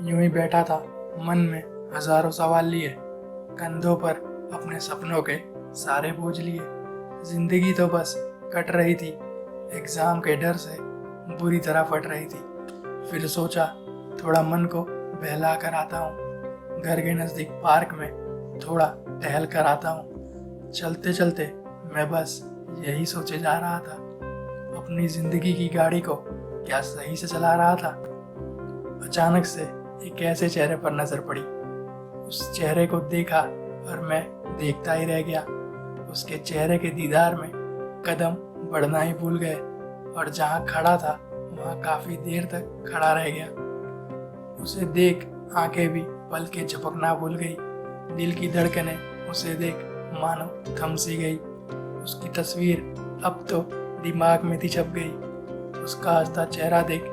यूं ही बैठा था, मन में हजारों सवाल लिए, कंधों पर अपने सपनों के सारे बोझ लिए। जिंदगी तो बस कट रही थी, एग्जाम के डर से बुरी तरह फट रही थी। फिर सोचा थोड़ा मन को बहला कर आता हूँ, घर के नज़दीक पार्क में थोड़ा टहल कर आता हूँ। चलते चलते मैं बस यही सोचे जा रहा था, अपनी जिंदगी की गाड़ी को क्या सही से चला रहा था। अचानक से एक ऐसे चेहरे पर नजर पड़ी। उस चेहरे को देखा और मैं देखता ही रह गया। उसके चेहरे के दीदार में कदम बढ़ना ही भूल गए और जहाँ खड़ा था वहाँ काफी देर तक खड़ा रह गया। उसे देख आंखें भी पल के झपकना भूल गई। दिल की धड़कनें उसे देख मानो थम सी गई। उसकी तस्वीर अब तो दिमाग में थी छप गई। उसका हंसता चेहरा देख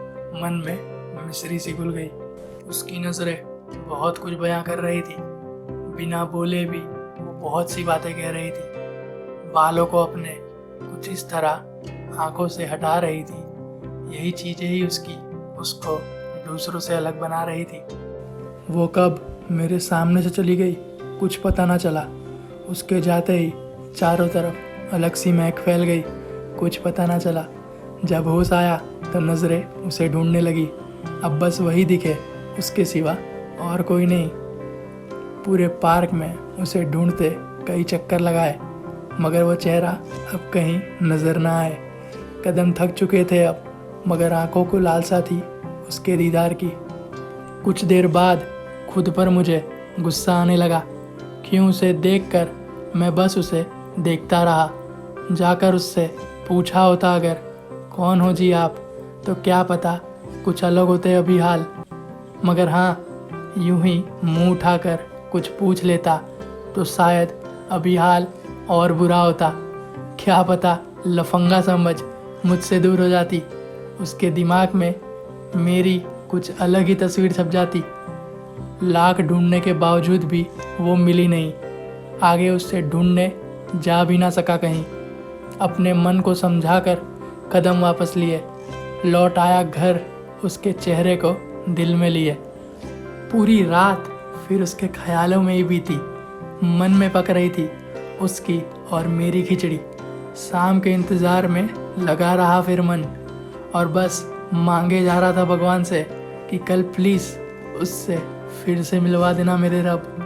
मन में मिश्री सी घुल गई। उसकी नज़रें बहुत कुछ बयां कर रही थी, बिना बोले भी वो बहुत सी बातें कह रही थी। बालों को अपने कुछ इस तरह आंखों से हटा रही थी। यही चीज़ें ही उसको दूसरों से अलग बना रही थी। वो कब मेरे सामने से चली गई कुछ पता ना चला। उसके जाते ही चारों तरफ अलग सी महक फैल गई, कुछ पता ना चला। जब होश आया तो नज़रें उसे ढूंढने लगी। अब बस वही दिखे, उसके सिवा और कोई नहीं। पूरे पार्क में उसे ढूंढते कई चक्कर लगाए, मगर वो चेहरा अब कहीं नज़र ना आए। कदम थक चुके थे अब, मगर आंखों को लालसा थी उसके दीदार की। कुछ देर बाद खुद पर मुझे गुस्सा आने लगा। क्यों उसे देखकर मैं बस उसे देखता रहा। जाकर उससे पूछा होता अगर कौन हो जी आप, तो क्या पता कुछ अलग होते अभी हाल। मगर हाँ, यूं ही मुंह उठाकर कुछ पूछ लेता तो शायद अभी हाल और बुरा होता। क्या पता लफंगा समझ मुझसे दूर हो जाती। उसके दिमाग में मेरी कुछ अलग ही तस्वीर छप जाती। लाख ढूंढने के बावजूद भी वो मिली नहीं। आगे उससे ढूंढने जा भी ना सका कहीं। अपने मन को समझाकर कदम वापस लिए, लौट आया घर उसके चेहरे को दिल में लिए। पूरी रात फिर उसके ख्यालों में ही बीती। मन में पक रही थी उसकी और मेरी खिचड़ी। शाम के इंतज़ार में लगा रहा फिर मन, और बस मांगे जा रहा था भगवान से कि कल प्लीज़ उससे फिर से मिलवा देना मेरे रब।